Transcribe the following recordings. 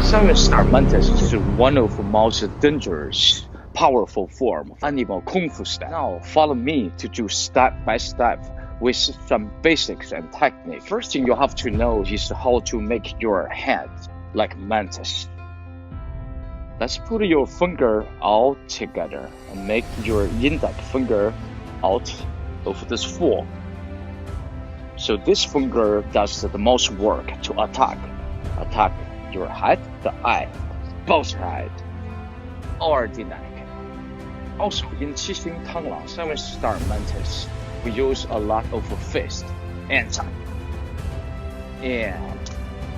Seven-star Mantis is one of the most dangerous, powerful form of animal kung fu style. Now follow me to do step by step with some basics and techniques. First thing you have to know is how to make your hand like Mantis. Let's put your finger all together and make your index finger out of this four. So this finger does the most work to attack your head, the eye, both head, or the neck. Also, in 七星螳螂 7-star Mantis, we use a lot of fist and tap, and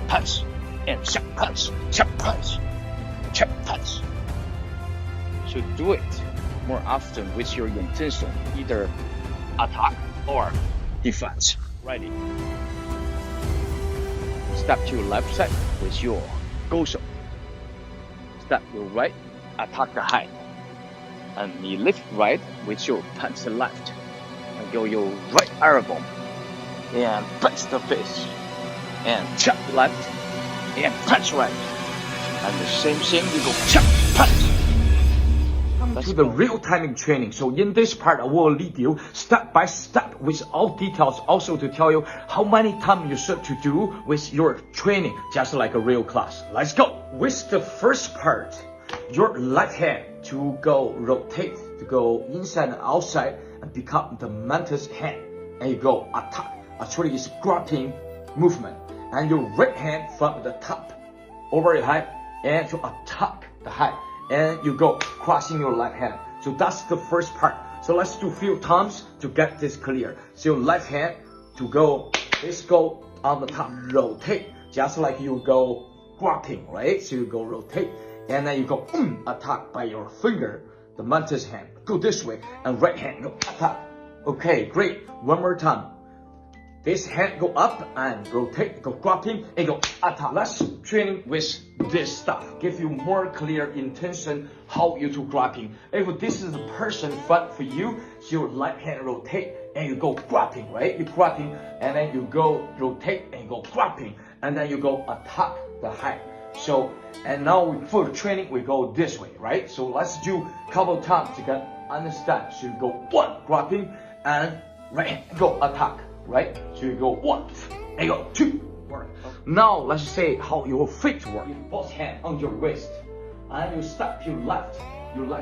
punch, and chop punch, chop punch, chop punch. So do it more often with your intention, either attack or defense. Ready? Step to left side with your goso. Step your right, attack the height. And you lift right with your punch left. And go your right elbow. And punch the fist. And chop left. And punch right. And the same thing, you go chop, punch. To the real timing training. So in this part, I will lead you step by step with all details, also to tell you how many times you should to do with your training, just like a real class. Let's go. With the first part, your left hand to go rotate, to go inside and outside and become the Mantis hand. And you go attack. Actually, it's grabbing movement. And your right hand from the top over your head and to attack the head. And you go crossing your left hand. So that's the first part. So let's do a few times to get this clear. So your left hand to go, let's go on the top, rotate, just like you go grabbing, right? So you go rotate, and then you go attack by your finger, the Mantis hand. Go this way, and right hand go attack. Okay, great. One more time. This hand go up and rotate, go grabbing, and go attack. Let's training with this stuff. Give you more clear intention how you do grabbing. If this is a person front for you, your left hand rotate and you go grabbing, right? You grabbing and then you go rotate and you go grabbing and then you go attack the head. So, and now for training, we go this way, right? So let's do a couple times to get understand. So you go one, grabbing, and right hand, go attack. Right? So you go one, and you go two. Work. Now let's say how your feet work. You both hands on your waist, and you step your left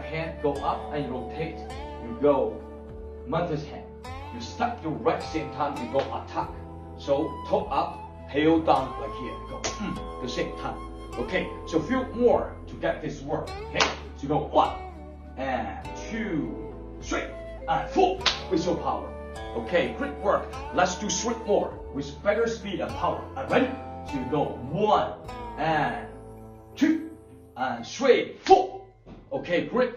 hand go up and rotate. You go Mantis hand. You step your right same time. You go attack. So toe up, heel down like here. You go the same time. Okay. So few more to get this work. Okay. So you go one and two, three and four with your power. Okay, great work. Let's do three more with better speed and power. Are ready? So you go one and two and three, four. Okay, great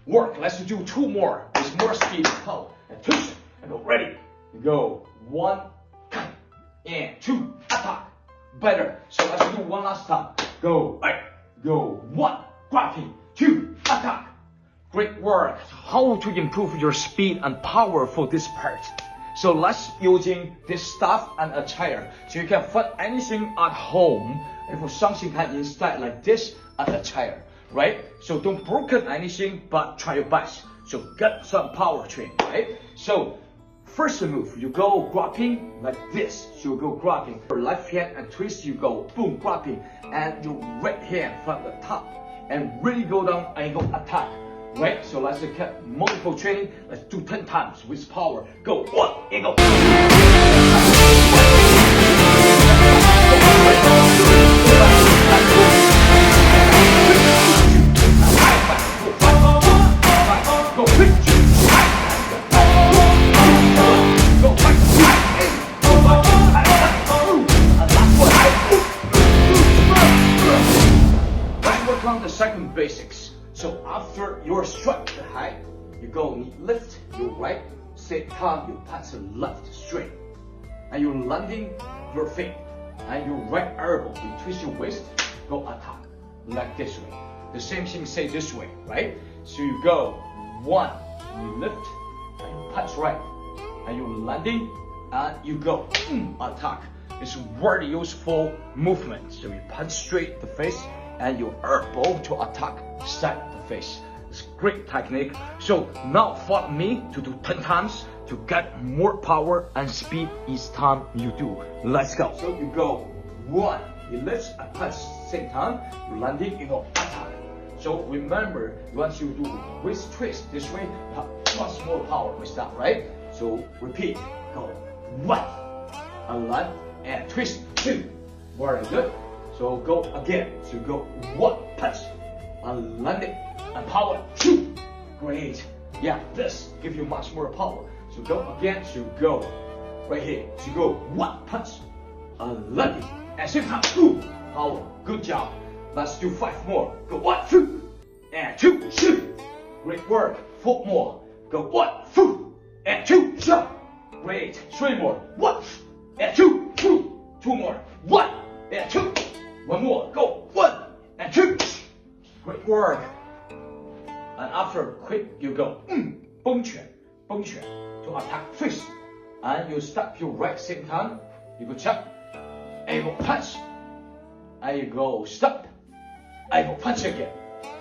work. Let's do two more with more speed and power. And two and go ready. You go one and two attack. Better. So let's do one last time. Go right. Go one grabbing, two attack. Great work. How to improve your speed and power for this part. So let's using this stuff and a chair. So you can find anything at home. If something can install like this at a chair, right? So don't broken anything, but try your best. So get some power training, right? So first move, you go grabbing like this. So you go grabbing. Your left hand and twist, you go boom grabbing. And your right hand from the top. And really go down and go attack. Right, so let's get multiple training. Let's do 10 times with power. Go, one, and go. Let's work on the second basics. So after your strike the height, you go lift your right, same time you touch the left straight. And you're landing your feet and your right elbow. You twist your waist go attack, like this way. The same thing say this way, right? So you go 1, you lift, and you punch right, and you landing, and you go attack. It's very useful movement. So you punch straight the face, and your elbow to attack side the face. It's great technique. So now follow me to do 10 times to get more power and speed each time you do. Let's go. So you go 1, you lift and punch same time, you landing, you go attack. So remember, once you do wrist twist this way, you have much more power with that, right? So repeat, go 1, and land, and twist 2. Very good. So go again. So go 1, punch, and landing, and power 2. Great. Yeah, this give you much more power. So go again. So go right here. So go 1, punch, and landing, and same time 2. Power. Good job. Let's do 5 more. Go 1, 2, and 2, 3. Great work. 4 more. Go 1, 2, and 2, jump. Great. 3 more. 1, and 2, 2. 2 more. 1, and 2. 1 more. Go 1, and 2. Great work. And after quick, you go 崩拳 to attack face. And you stop your right same time. You go jump, and you go punch, and you go stop, and you go punch again.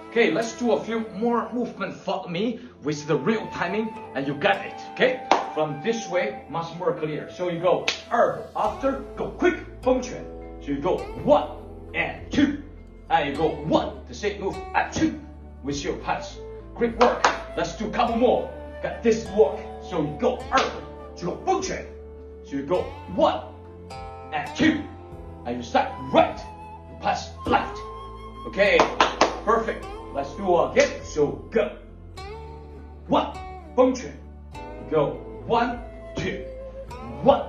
Okay, let's do a few more movement. Follow me with the real timing, and you got it. Okay, from this way, much more clear. So you go after, go quick 崩拳. So you go 1 and 2, and you go 1, the same move at 2 with your punch. Great work. Let's do a couple more. Got this work. So you go 就 go 崩拳. So you go 1 and 2, and you start right, you punch left. Okay, perfect. Let's do again. So go 1, 崩拳. Go 1, 2, 1,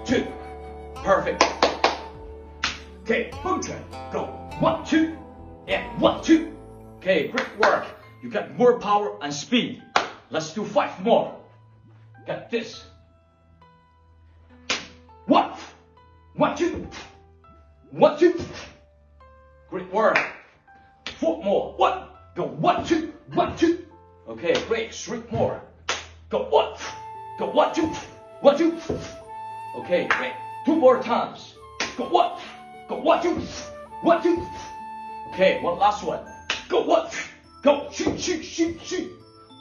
2. Perfect. Okay, 崩拳. Go 1, 2, and 1, 2. Okay, great work. You got more power and speed. Let's do 5 more. Got this. 1, 1, 2, 1, 2. Great work. 4 more. 1. Go 1, 2, 1, 2. Okay, great. 3 more. Go 1. Go 1, 2, 1, 2. Okay, great. 2 more times. Go 1. Go 1, 2, 1, 2. Okay, one last one. Go 1. Go shoot, shoot, shoot, shoot.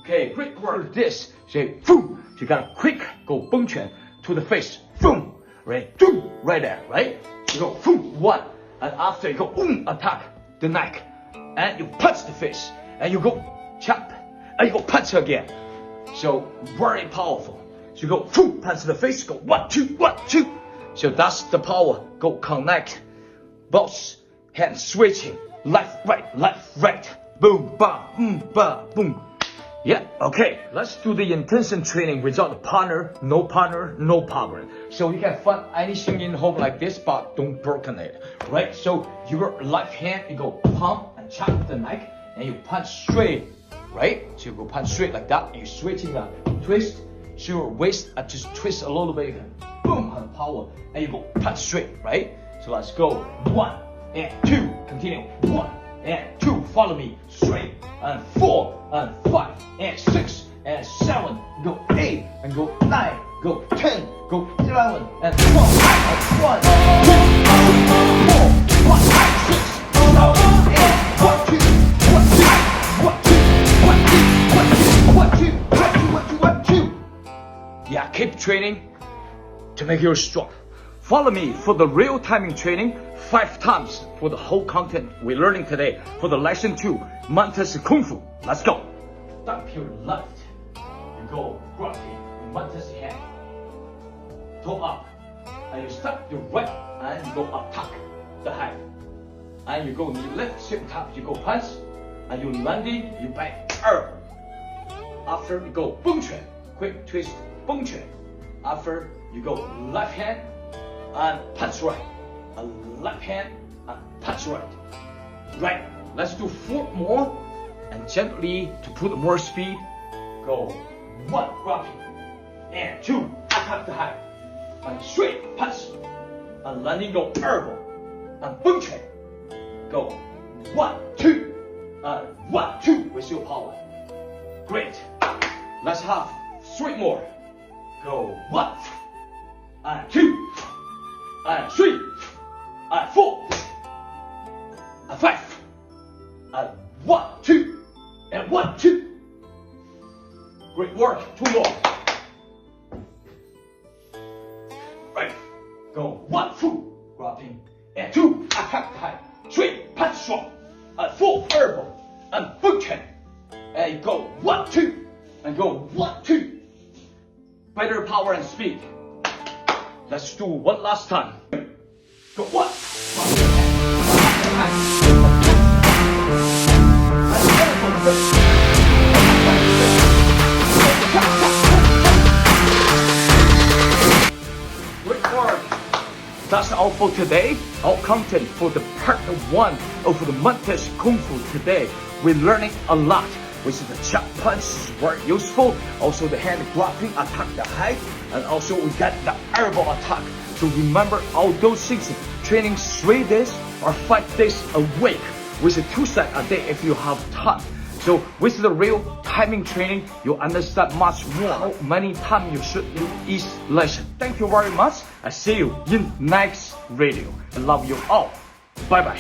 Okay, great work. This, say, boom. You gotta quick go 崩拳 to the face. Boom. Right, boom. Right there, right? You go boom, 1. And after you go attack the neck. And you punch the face. And you go chop. And you go punch again. So very powerful. So you go boom, punch the face, go 1, 2, 1, 2. So that's the power. Go connect both hands switching. Left, right. Boom, ba, boom. Yeah, okay. Let's do the intention training without a partner, no power. So you can find anything in home like this, but don't broken it, right? So your left hand, you go pump and chop the neck, and you punch straight, right? So you go punch straight like that, and you switching the twist. So your waist, just twist a little bit, boom, and power, and you go punch straight, right? So let's go 1 and 2, continue 1 and 2, follow me, straight, and 4 and 5 and 6 and 7, go 8 and go 9, go 10, go 11 and 12 and 1, 2, 4, 5, 6, 7, 8, 1, 2, 1, 2, 1, 2, 1, 2, 1, 2, 1, 2, 1, 2. Yeah, keep training to make you strong. Follow me for the real timing training 5 times for the whole content we're learning today for the lesson 2, MANTIS Kung Fu. Let's go. Stop your left. You go grabbing MANTIS hand. Toe up. And you stop your right and you go attack the head. And you go knee lift, same time you go punch. And you landing, you back up. After you go 崩拳, quick twist 崩拳. After you go left hand and punch right. And left hand and punch right. Right. Let's do 4 more. And gently to put more speed. Go 1 grabbing. And 2 attack the head. And straight punch. And landing go elbow. And 崩拳. Go 1, 2, and 1, 2 with your power. Great. Let's have 3 more. Go 1, and 2, and 3, and 4, and 5, and 1, 2, and 1, 2. Great work. 2 more. Right. Go 1, 2, grabbing, and 2, attack high, 3, punch strong, and 4, elbow, and boot hand. And go 1, 2, and go 1, 2. Better power and speed. Let's do one last time. Go 1, great work. That's all for today. Our content for the part 1 of the MANTIS Kung Fu today. We're learning a lot. Which is the chop punch is very useful. Also the hand grabbing attack the height, and also we got the elbow attack. So remember all those things. Training 3 days or 5 days a week with a 2 sets a day if you have time. So with the real timing training, you understand much more how many times you should do each lesson. Thank you very much. I see you in next video. I love you all. Bye bye.